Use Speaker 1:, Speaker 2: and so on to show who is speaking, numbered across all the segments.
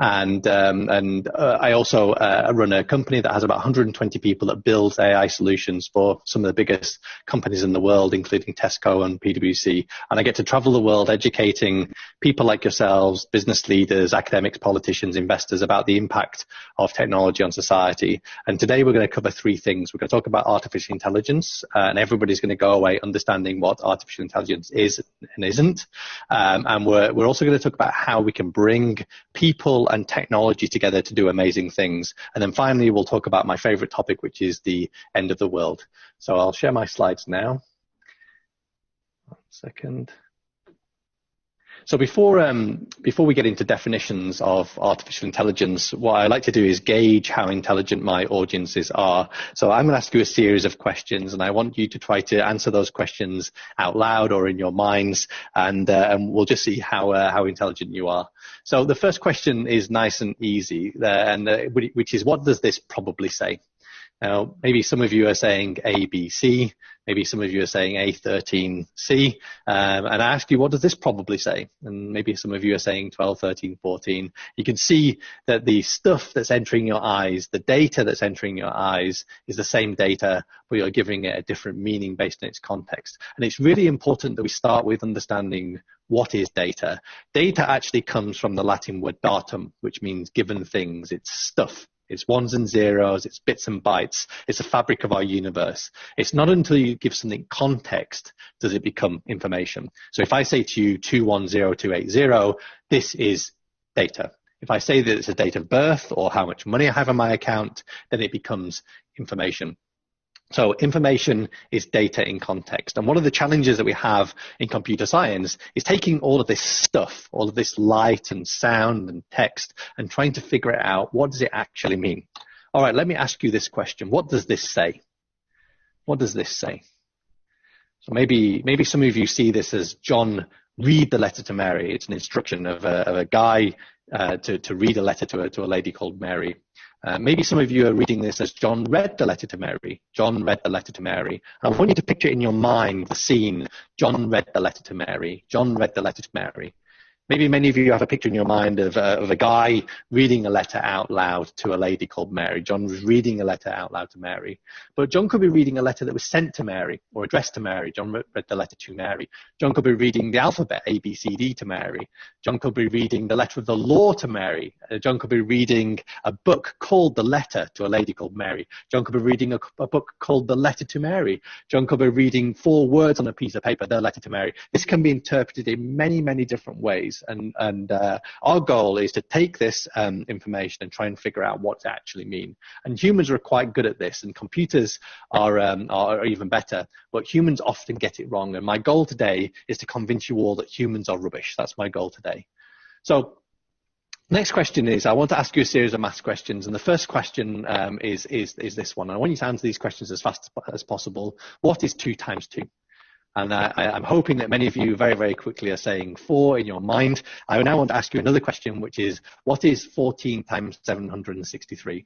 Speaker 1: And I also run a company that has about 120 people that builds AI solutions for some of the biggest companies in the world, including Tesco and PwC. And I get to travel the world educating people like yourselves, business leaders, academics, politicians, investors about the impact of technology on society. And today we're going to cover three things. We're going to talk about artificial intelligence, and everybody's going to go away understanding what artificial intelligence is and isn't. And we're also going to talk about how we can bring people and technology together to do amazing things. And then finally, we'll talk about my favorite topic, which is the end of the world. So I'll share my slides now. 1 second. So before we get into definitions of artificial intelligence, what I like to do is gauge how intelligent my audiences are. So I'm going to ask you a series of questions, and I want you to try to answer those questions out loud or in your minds, and we'll just see how intelligent you are. So the first question is nice and easy, which is, what does this probably say? Now, maybe some of you are saying A, B, C. Maybe some of you are saying A13C. And I ask you, what does this probably say? And maybe some of you are saying 12, 13, 14. You can see that the stuff that's entering your eyes, the data that's entering your eyes, is the same data, but you're giving it a different meaning based on its context. And it's really important that we start with understanding what is data. Data actually comes from the Latin word datum, which means given things. It's stuff. It's ones and zeros, it's bits and bytes, it's the fabric of our universe. It's not until you give something context does it become information. So if I say to you 210280, this is data. If I say that it's a date of birth or how much money I have in my account, then it becomes information. So information is data in context. And one of the challenges that we have in computer science is taking all of this stuff, all of this light and sound and text, and trying to figure it out. What does it actually mean? All right, let me ask you this question. What does this say? What does this say? So maybe some of you see this as John, read the letter to Mary. It's an instruction of a guy to read a letter to a lady called Mary. Maybe some of you are reading this as John read the letter to Mary. John read the letter to Mary. And I want you to picture in your mind the scene. John read the letter to Mary. John read the letter to Mary. Maybe many of you have a picture in your mind of a guy reading a letter out loud to a lady called Mary. John was reading a letter out loud to Mary. But John could be reading a letter that was sent to Mary or addressed to Mary. John read the letter to Mary. John could be reading the alphabet, A, B, C, D, to Mary. John could be reading the letter of the law to Mary. John could be reading a book called The Letter to a lady called Mary. John could be reading a book called The Letter to Mary. John could be reading 4 words on a piece of paper, The Letter to Mary. This can be interpreted in many, many different ways. And our goal is to take this information and try and figure out what to actually mean. And humans are quite good at this, and computers are even better. But humans often get it wrong. And my goal today is to convince you all that humans are rubbish. That's my goal today. So next question is, I want to ask you a series of maths questions. And the first question is this one. I want you to answer these questions as fast as possible. What is 2 times 2? And I'm hoping that many of you very, very quickly are saying 4 in your mind. I now want to ask you another question, which is, what is 14 times 763?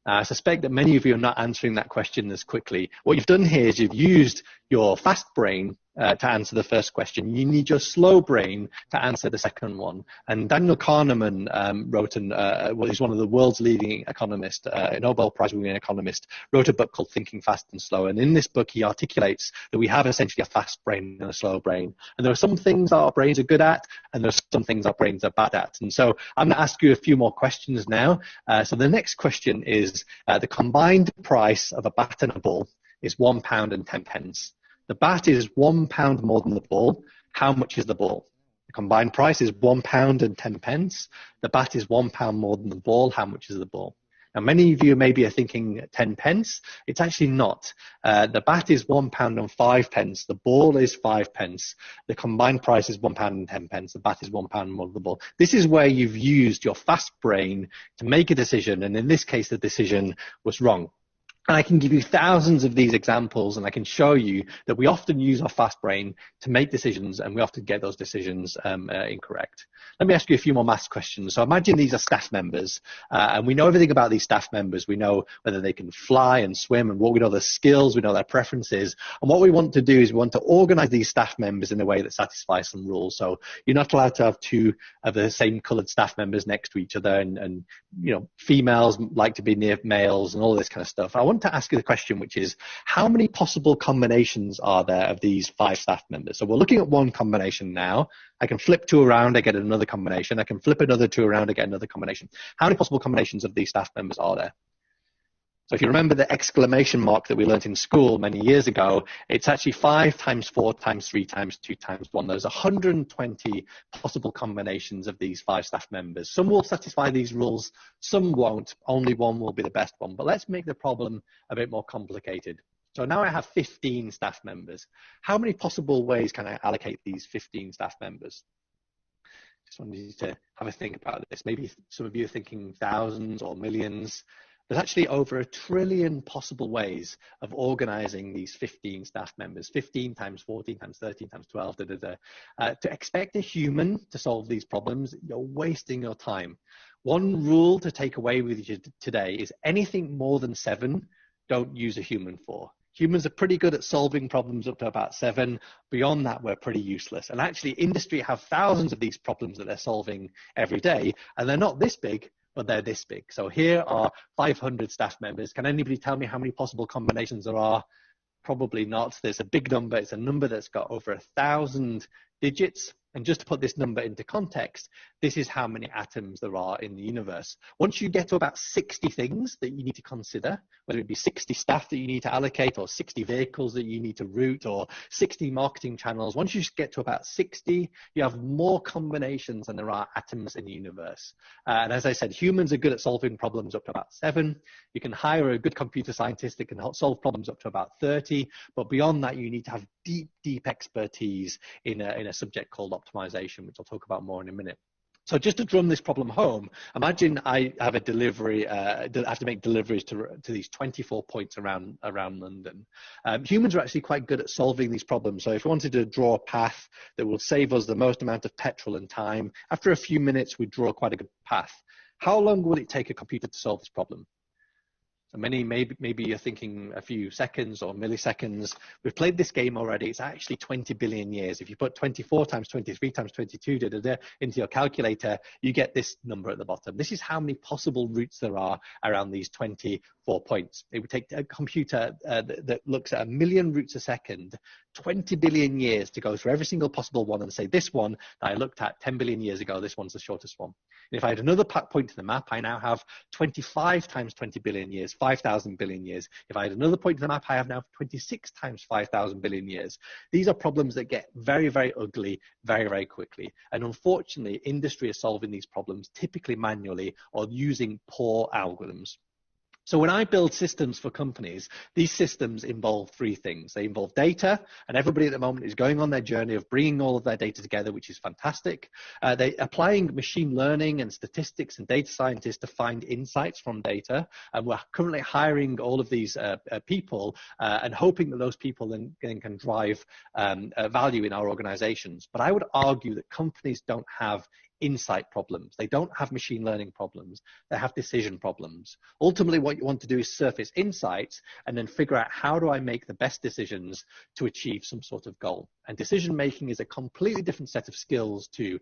Speaker 1: I suspect that many of you are not answering that question as quickly. What you've done here is you've used your fast brain to answer the first question. You need your slow brain to answer the second one. And Daniel Kahneman he's one of the world's leading economists, a Nobel Prize-winning economist, wrote a book called Thinking Fast and Slow. And in this book, he articulates that we have essentially a fast brain and a slow brain. And there are some things our brains are good at, and there are some things our brains are bad at. And so I'm going to ask you a few more questions now. So the next question is, the combined price of a bat and a ball is £1.10. The bat is £1 more than the ball. How much is the ball? The combined price is £1.10. The bat is £1 more than the ball. How much is the ball? Now, many of you maybe are thinking 10 pence. It's actually not. The bat is £1.05. The ball is 5 pence. The combined price is £1.10. The bat is £1 more than the ball. This is where you've used your fast brain to make a decision. And in this case, the decision was wrong. And I can give you thousands of these examples, and I can show you that we often use our fast brain to make decisions, and we often get those decisions incorrect. Let me ask you a few more maths questions. So imagine these are staff members, and we know everything about these staff members. We know whether they can fly and swim and walk. We know their skills. We know their preferences. And what we want to do is we want to organize these staff members in a way that satisfies some rules. So you're not allowed to have two of the same colored staff members next to each other, and you know, females like to be near males and all this kind of stuff. I want to ask you the question, which is, how many possible combinations are there of these 5 staff members? So we're looking at one combination now. I can flip 2 around, I get another combination. I can flip another 2 around, I get another combination. How many possible combinations of these staff members are there? So if you remember the exclamation mark that we learned in school many years ago, it's actually 5 times 4 times 3 times 2 times 1. There's 120 possible combinations of these 5 staff members. Some will satisfy these rules, some won't. Only one will be the best one. But let's make the problem a bit more complicated. So now I have 15 staff members. How many possible ways can I allocate these 15 staff members? Just wanted you to have a think about this. Maybe some of you are thinking thousands or millions. There's actually over 1 trillion possible ways of organizing these 15 staff members, 15 times 14 times 13 times 12, To expect a human to solve these problems, you're wasting your time. One rule to take away with you today is anything more than 7, don't use a human for. Humans are pretty good at solving problems up to about 7. Beyond that, we're pretty useless. And actually, industry have thousands of these problems that they're solving every day, and they're not this big, but they're this big. So here are 500 staff members. Can anybody tell me how many possible combinations there are? Probably not. There's a big number. It's a number that's got over 1,000 digits. And just to put this number into context, this is how many atoms there are in the universe. Once you get to about 60 things that you need to consider, whether it be 60 staff that you need to allocate, or 60 vehicles that you need to route, or 60 marketing channels, once you get to about 60, you have more combinations than there are atoms in the universe. And as I said, humans are good at solving problems up to about 7. You can hire a good computer scientist that can help solve problems up to about 30. But beyond that, you need to have deep, deep expertise in a subject called optimization, which I'll talk about more in a minute. So just to drum this problem home, imagine I have a delivery, I have to make deliveries to these 24 points around London. Humans are actually quite good at solving these problems. So if we wanted to draw a path that will save us the most amount of petrol and time, after a few minutes, we draw quite a good path. How long will it take a computer to solve this problem? So maybe you're thinking a few seconds or milliseconds. We've played this game already. It's actually 20 billion years. If you put 24 times 23 times 22 into your calculator, you get this number at the bottom. This is how many possible routes there are around these 24 points. It would take a computer that looks at 1 million routes a second, 20 billion years to go through every single possible one and say, this one that I looked at 10 billion years ago, this one's the shortest one. And if I had another point in the map, I now have 25 times 20 billion years, 5,000 billion years. If I had another point in the map, I have now 26 times 5,000 billion years. These are problems that get very, very ugly very, very quickly. And unfortunately, industry is solving these problems typically manually or using poor algorithms. So when I build systems for companies, these systems involve 3 things. They involve data, and everybody at the moment is going on their journey of bringing all of their data together, which is fantastic. They're applying machine learning and statistics and data scientists to find insights from data. And we're currently hiring all of these people and hoping that those people then can drive value in our organizations. But I would argue that companies don't have insight problems. They don't have machine learning problems. They have decision problems. Ultimately, what you want to do is surface insights and then figure out, how do I make the best decisions to achieve some sort of goal? And decision making is a completely different set of skills to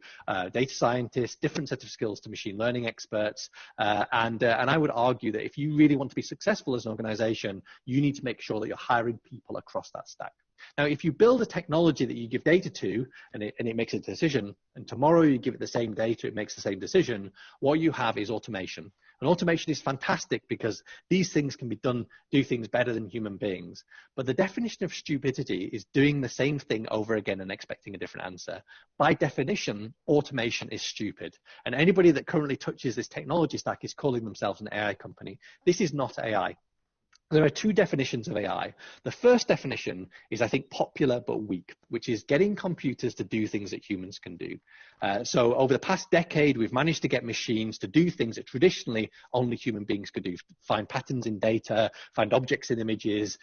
Speaker 1: data scientists, different set of skills to machine learning experts. And I would argue that if you really want to be successful as an organization, you need to make sure that you're hiring people across that stack. Now, if you build a technology that you give data to and it makes a decision, and tomorrow you give it the same data, it makes the same decision, what you have is automation. And automation is fantastic because these things can do things better than human beings. But the definition of stupidity is doing the same thing over again and expecting a different answer. By definition, automation is stupid. And anybody that currently touches this technology stack is calling themselves an AI company. This is not AI. There are two definitions of AI. The first definition is, I think, popular but weak, which is getting computers to do things that humans can do. So over the past decade, we've managed to get machines to do things that traditionally only human beings could do: find patterns in data, find objects in images,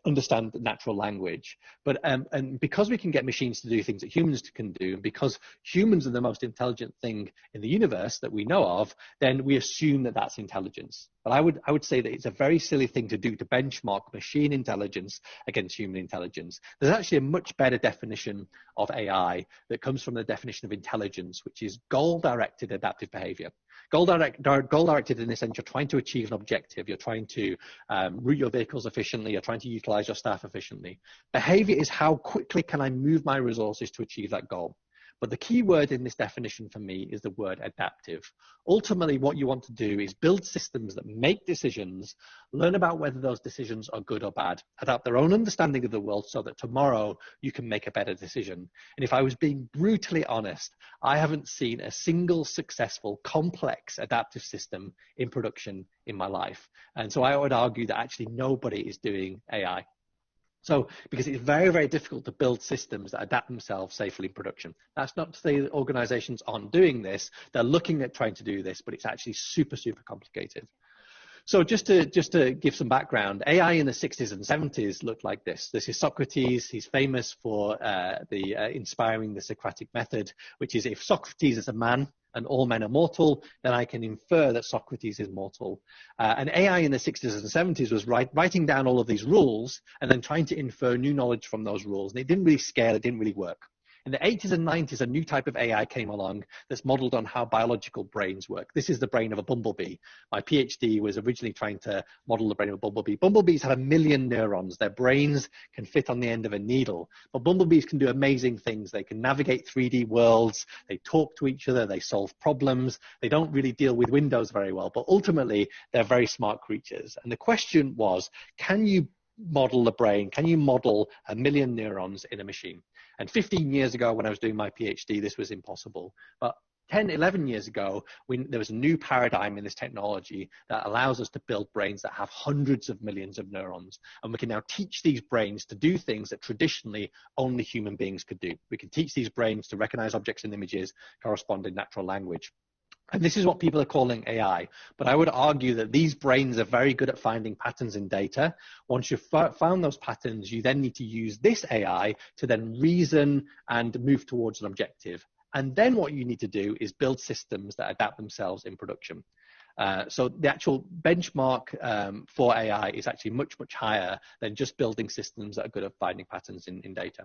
Speaker 1: understand natural language. But and because we can get machines to do things that humans can do, and because humans are the most intelligent thing in the universe that we know of, then we assume that that's intelligence. But I would say that it's a very silly thing to do to benchmark machine intelligence against human intelligence. There's actually a much better definition of AI that comes from the definition of intelligence, which is goal-directed adaptive behavior. Goal-directed in the sense you're trying to achieve an objective, you're trying to route your vehicles efficiently, you're trying to utilize your staff efficiently. Behavior is how quickly can I move my resources to achieve that goal. But the key word in this definition for me is the word adaptive. Ultimately, what you want to do is build systems that make decisions, learn about whether those decisions are good or bad, adapt their own understanding of the world so that tomorrow you can make a better decision. And if I was being brutally honest, I haven't seen a single successful, complex adaptive system in production in my life. And so I would argue that actually nobody is doing AI. So, because it's very, very difficult to build systems that adapt themselves safely in production. That's not to say that organizations aren't doing this. They're looking at trying to do this, but it's actually super, super complicated. So just to give some background, AI in the 60s and 70s looked like this. This is Socrates. He's famous for inspiring the Socratic method, which is if Socrates is a man and all men are mortal, then I can infer that Socrates is mortal. And AI in the 60s and 70s was writing down all of these rules and then trying to infer new knowledge from those rules. And it didn't really scale. It didn't really work. In the 80s and 90s, a new type of AI came along that's modeled on how biological brains work. This is the brain of a bumblebee. My PhD was originally trying to model the brain of a bumblebee. Bumblebees have 1 million neurons. Their brains can fit on the end of a needle. But bumblebees can do amazing things. They can navigate 3D worlds. They talk to each other. They solve problems. They don't really deal with windows very well. But ultimately, they're very smart creatures. And the question was, can you model the brain? Can you model 1 million neurons in a machine? And 15 years ago, when I was doing my PhD, this was impossible. But 10, 11 years ago, there was a new paradigm in this technology that allows us to build brains that have hundreds of millions of neurons. And we can now teach these brains to do things that traditionally only human beings could do. We can teach these brains to recognize objects and images, correspond in natural language. And this is what people are calling AI. But I would argue that these brains are very good at finding patterns in data. Once you've found those patterns, you then need to use this AI to then reason and move towards an objective. And then what you need to do is build systems that adapt themselves in production. So the actual benchmark for AI is actually much, much higher than just building systems that are good at finding patterns in data.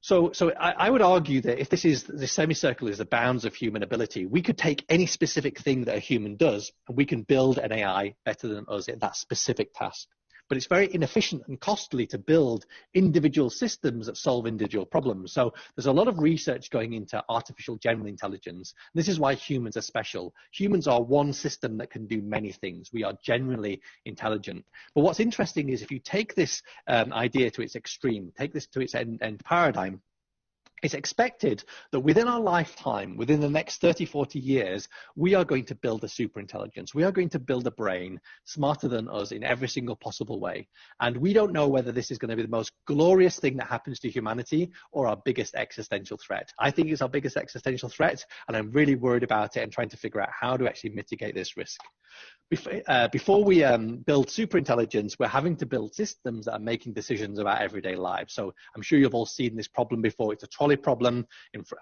Speaker 1: So I would argue that if the semicircle is the bounds of human ability, we could take any specific thing that a human does and we can build an AI better than us at that specific task. But it's very inefficient and costly to build individual systems that solve individual problems. So there's a lot of research going into artificial general intelligence. This is why humans are special. Humans are one system that can do many things. We are generally intelligent. But what's interesting is if you take this idea to its extreme, take this to its end paradigm, it's expected that within our lifetime, within the next 30, 40 years, we are going to build a superintelligence. We are going to build a brain smarter than us in every single possible way. And we don't know whether this is going to be the most glorious thing that happens to humanity or our biggest existential threat. I think it's our biggest existential threat, and I'm really worried about it and trying to figure out how to actually mitigate this risk. Before we build superintelligence, we're having to build systems that are making decisions about everyday lives. So I'm sure you've all seen this problem before. It's a trolley problem.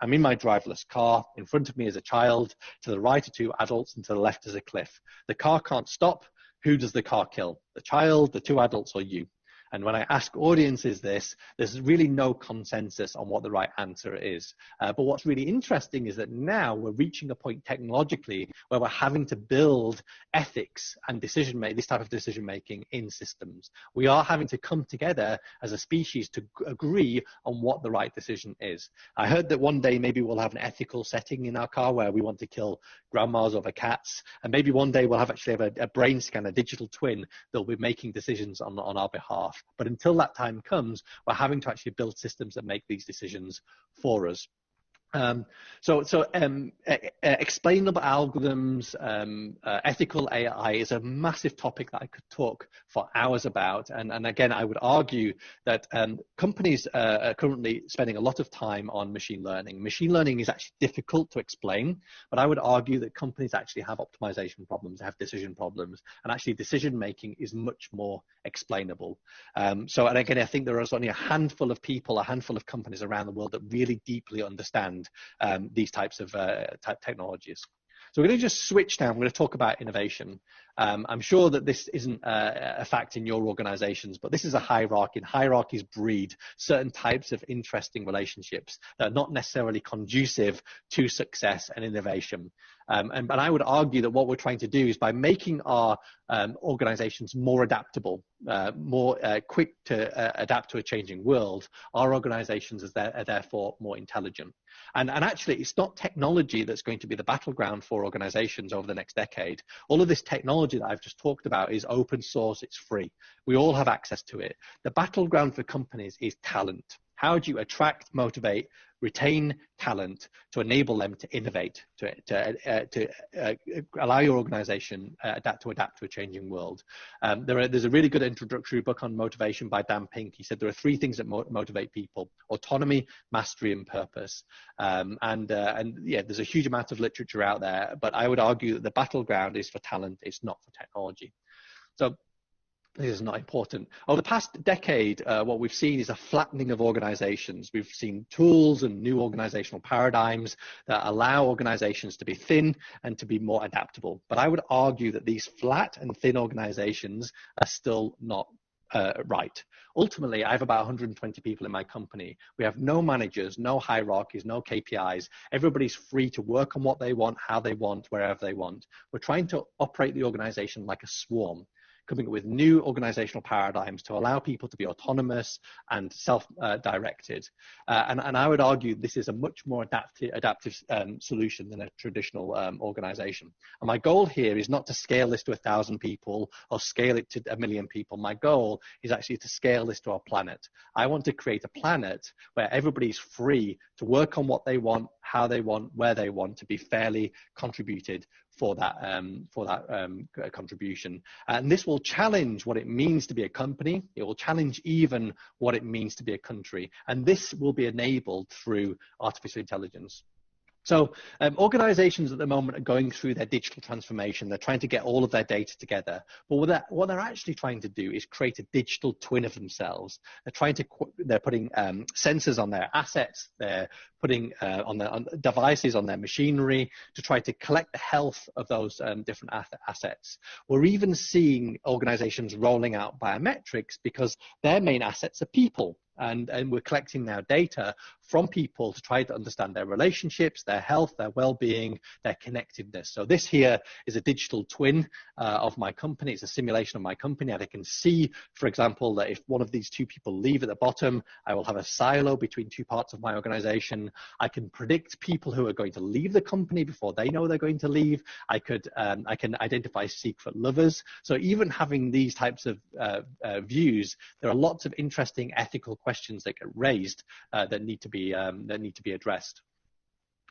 Speaker 1: I'm in my driverless car. In front of me is a child. To the right are 2 adults, and to the left is a cliff. The car can't stop. Who does the car kill? The child, the 2 adults, or you? And when I ask audiences this, there's really no consensus on what the right answer is. But what's really interesting is that now we're reaching a point technologically where we're having to build ethics and this type of decision-making in systems. We are having to come together as a species to agree on what the right decision is. I heard that one day maybe we'll have an ethical setting in our car where we want to kill grandmas over cats. And maybe one day we'll have a brain scan, a digital twin that'll be making decisions on our behalf. But until that time comes, we're having to actually build systems that make these decisions for us. Explainable algorithms, ethical AI is a massive topic that I could talk for hours about. And again, I would argue that companies are currently spending a lot of time on machine learning. Machine learning is actually difficult to explain, but I would argue that companies actually have optimization problems, have decision problems, and actually decision making is much more explainable. And again, I think there is only a handful of people, a handful of companies around the world that really deeply understand these types of technologies. So we're going to just switch now. I'm going to talk about innovation. I'm sure that this isn't a fact in your organizations, but this is a hierarchy, and hierarchies breed certain types of interesting relationships that are not necessarily conducive to success and innovation. And I would argue that what we're trying to do is by making our organizations more adaptable, more quick to adapt to a changing world, our organizations are therefore more intelligent. And actually, it's not technology that's going to be the battleground for organizations over the next decade. All of this technology that I've just talked about is open source, it's free. We all have access to it. The battleground for companies is talent. How do you attract, motivate, retain talent to enable them to innovate, to allow your organization to adapt to a changing world? There's a really good introductory book on motivation by Dan Pink. He said there are three things that motivate people: autonomy, mastery, and purpose. Yeah, there's a huge amount of literature out there, but I would argue that the battleground is for talent, it's not for technology. So this is not important. Over the past decade, what we've seen is a flattening of organizations. We've seen tools and new organizational paradigms that allow organizations to be thin and to be more adaptable. But I would argue that these flat and thin organizations are still not right. Ultimately, I have about 120 people in my company. We have no managers, no hierarchies, no KPIs. Everybody's free to work on what they want, how they want, wherever they want. We're trying to operate the organization like a swarm, coming up with new organizational paradigms to allow people to be autonomous and self-directed. And I would argue this is a much more adaptive solution than a traditional organization. And my goal here is not to scale this to 1,000 people or scale it to 1 million people. My goal is actually to scale this to our planet. I want to create a planet where everybody's free to work on what they want, how they want, where they want, to be fairly contributed for that contribution. And this will challenge what it means to be a company. It will challenge even what it means to be a country. And this will be enabled through artificial intelligence. So organizations at the moment are going through their digital transformation. They're trying to get all of their data together. But what they're actually trying to do is create a digital twin of themselves. They're putting sensors on their assets. They're putting on devices on their machinery to try to collect the health of those different assets. We're even seeing organizations rolling out biometrics because their main assets are people. And we're collecting now data from people to try to understand their relationships, their health, their well-being, their connectedness. So this here is a digital twin of my company. It's a simulation of my company. And I can see, for example, that if one of these two people leave at the bottom, I will have a silo between two parts of my organization. I can predict people who are going to leave the company before they know they're going to leave. I can identify secret lovers. So even having these types of views, there are lots of interesting ethical questions that get raised that need to be addressed.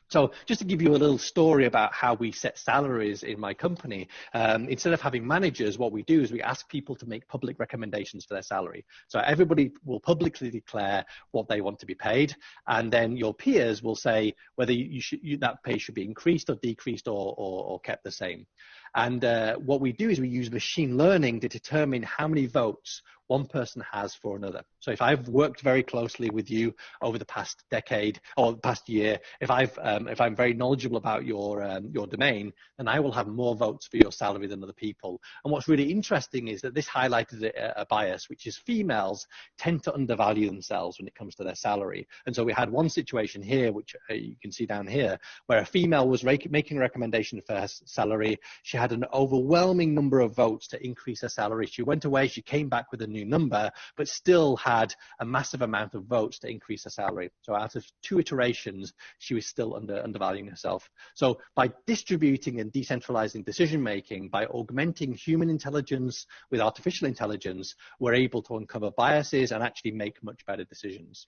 Speaker 1: So just to give you a little story about how we set salaries in my company, instead of having managers, what we do is we ask people to make public recommendations for their salary. So everybody will publicly declare what they want to be paid, and then your peers will say whether that pay should be increased or decreased or kept the same. And what we do is we use machine learning to determine how many votes one person has for another. So if I've worked very closely with you over the past decade or the past year, if I'm very knowledgeable about your domain, then I will have more votes for your salary than other people. And what's really interesting is that this highlighted a bias, which is females tend to undervalue themselves when it comes to their salary. And so we had one situation here, which you can see down here, where a female was making a recommendation for her salary. She had an overwhelming number of votes to increase her salary. She went away, she came back with a new number, but still had a massive amount of votes to increase her salary. So out of 2 iterations, she was still undervaluing herself. So by distributing and decentralizing decision making, by augmenting human intelligence with artificial intelligence, we're able to uncover biases and actually make much better decisions.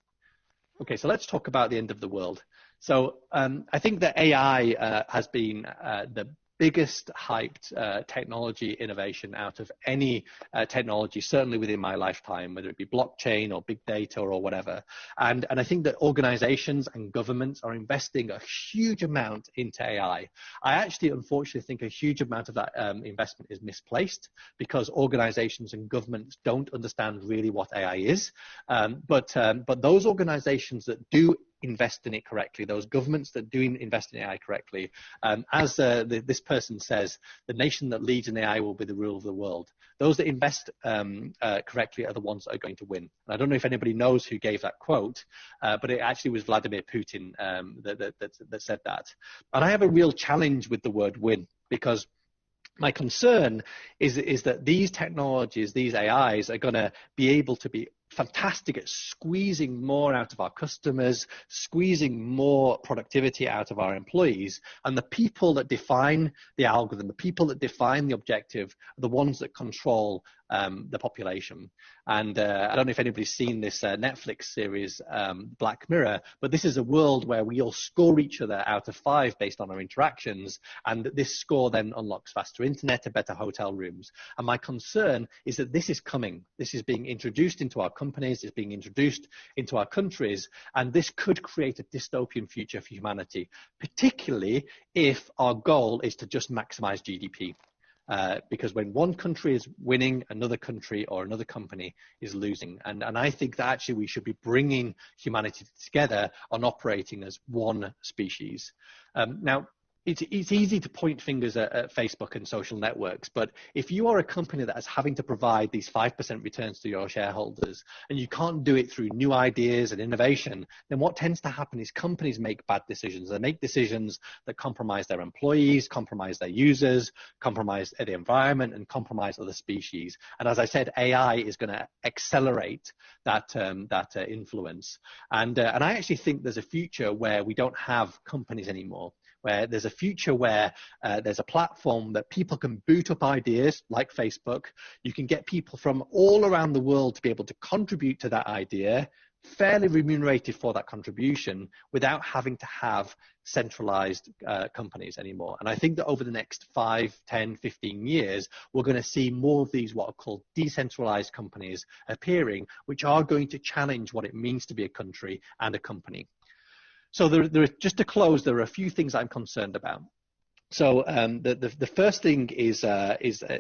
Speaker 1: Okay, so let's talk about the end of the world. So I think that AI has been the biggest hyped technology innovation out of any technology, certainly within my lifetime, whether it be blockchain or big data or whatever. And I think that organizations and governments are investing a huge amount into AI. I actually, unfortunately, think a huge amount of that investment is misplaced because organizations and governments don't understand really what AI is. But those organizations that do invest in it correctly, those governments that do invest in AI correctly, as this person says, the nation that leads in AI will be the rule of the world. Those that invest correctly are the ones that are going to win. And I don't know if anybody knows who gave that quote, but it actually was Vladimir Putin that said that. And I have a real challenge with the word win, because my concern is that these technologies, these AIs, are going to be able to be fantastic at squeezing more out of our customers, squeezing more productivity out of our employees. And the people that define the algorithm, the people that define the objective, are the ones that control the population. And I don't know if anybody's seen this Netflix series, Black Mirror, but this is a world where we all score each other out of 5 based on our interactions. And this score then unlocks faster internet and better hotel rooms. And my concern is that this is coming. This is being introduced into our companies, it's being introduced into our countries, and this could create a dystopian future for humanity, particularly if our goal is to just maximize GDP. Because when one country is winning, another country or another company is losing. And I think that actually we should be bringing humanity together on operating as one species. Now, it's easy to point fingers at Facebook and social networks, but if you are a company that is having to provide these 5% returns to your shareholders, and you can't do it through new ideas and innovation, then what tends to happen is companies make bad decisions. They make decisions that compromise their employees, compromise their users, compromise the environment, and compromise other species. And as I said, AI is going to accelerate that influence. And I actually think there's a future where we don't have companies anymore, where there's a future where there's a platform that people can boot up ideas like Facebook. You can get people from all around the world to be able to contribute to that idea, fairly remunerated for that contribution, without having to have centralized companies anymore. And I think that over the next 5, 10, 15 years, we're going to see more of these what are called decentralized companies appearing, which are going to challenge what it means to be a country and a company. So just to close, there are a few things I'm concerned about. So the first thing is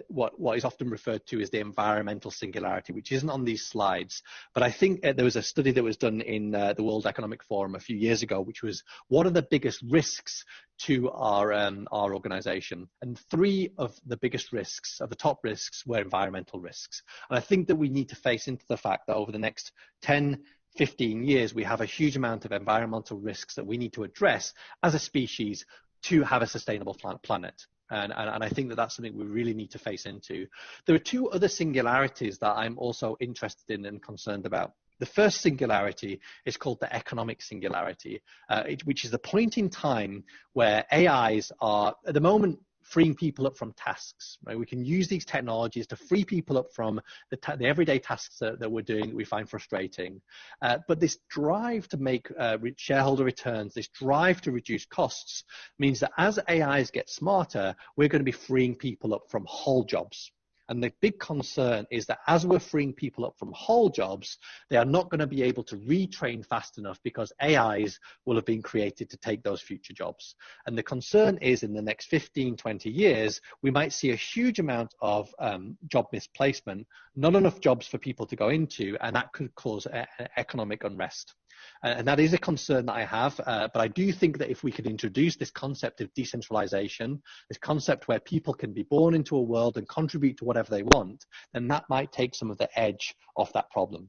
Speaker 1: what is often referred to as the environmental singularity, which isn't on these slides. But I think there was a study that was done in the World Economic Forum a few years ago, which was what are the biggest risks to our organization? And 3 of the biggest risks, of the top risks, were environmental risks. And I think that we need to face into the fact that over the next 10, 15 years, we have a huge amount of environmental risks that we need to address as a species to have a sustainable planet. And I think that that's something we really need to face into. There are 2 other singularities that I'm also interested in and concerned about. The first singularity is called the economic singularity, which is the point in time where AIs are, at the moment, freeing people up from tasks. Right? We can use these technologies to free people up from the everyday tasks that we're doing that we find frustrating. But this drive to make shareholder returns, this drive to reduce costs, means that as AIs get smarter, we're going to be freeing people up from whole jobs. And the big concern is that as we're freeing people up from whole jobs, they are not going to be able to retrain fast enough because AIs will have been created to take those future jobs. And the concern is in the next 15, 20 years, we might see a huge amount of job misplacement, not enough jobs for people to go into, and that could cause economic unrest. And that is a concern that I have, but I do think that if we could introduce this concept of decentralization, this concept where people can be born into a world and contribute to whatever they want, then that might take some of the edge off that problem.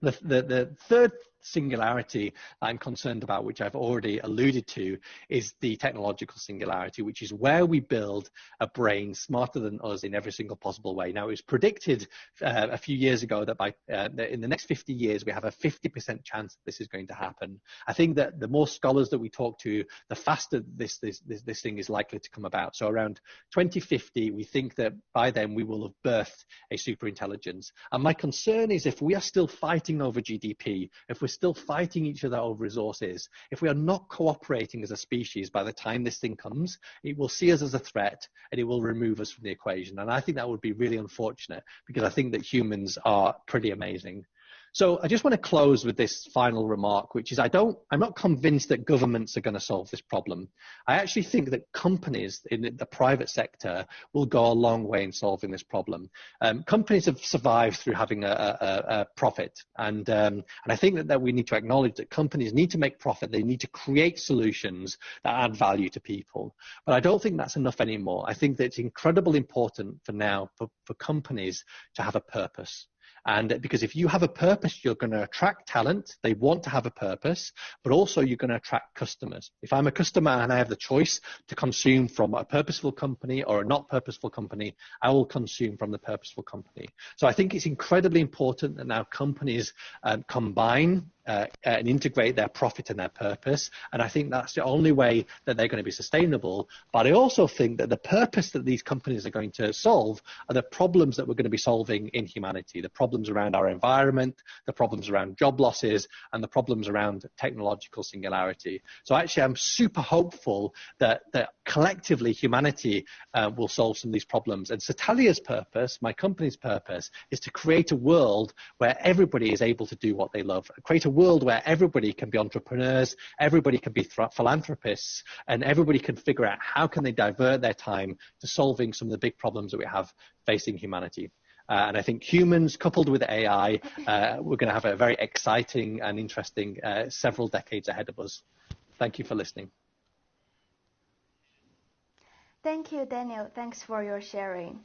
Speaker 1: The third singularity I'm concerned about, which I've already alluded to, is the technological singularity, which is where we build a brain smarter than us in every single possible way. Now, it was predicted a few years ago that in the next 50 years, we have a 50% chance that this is going to happen. I think that the more scholars that we talk to, the faster this thing is likely to come about. So around 2050, we think that by then we will have birthed a superintelligence. And my concern is if we are still fighting over GDP, if we're still fighting each other over resources, if we are not cooperating as a species by the time this thing comes, it will see us as a threat and it will remove us from the equation. And I think that would be really unfortunate, because I think that humans are pretty amazing. So I just want to close with this final remark, which is I'm not convinced that governments are going to solve this problem. I actually think that companies in the private sector will go a long way in solving this problem. Companies have survived through having a profit. And I think that we need to acknowledge that companies need to make profit. They need to create solutions that add value to people. But I don't think that's enough anymore. I think that it's incredibly important for now for companies to have a purpose. And because if you have a purpose, you're going to attract talent. They want to have a purpose, but also you're going to attract customers. If I'm a customer and I have the choice to consume from a purposeful company or a not purposeful company, I will consume from the purposeful company. So I think it's incredibly important that now companies combine and integrate their profit and their purpose. And I think that's the only way that they're going to be sustainable. But I also think that the purpose that these companies are going to solve are the problems that we're going to be solving in humanity, the problems around our environment, the problems around job losses, and the problems around technological singularity. So actually, I'm super hopeful that collectively humanity will solve some of these problems. And Satalia's purpose, my company's purpose, is to create a world where everybody is able to do what they love, create a world where everybody can be entrepreneurs, everybody can be philanthropists, and everybody can figure out how can they divert their time to solving some of the big problems that we have facing humanity. And I think humans coupled with AI, we're going to have a very exciting and interesting several decades ahead of us. Thank you for listening.
Speaker 2: Thank you, Daniel. Thanks for your sharing.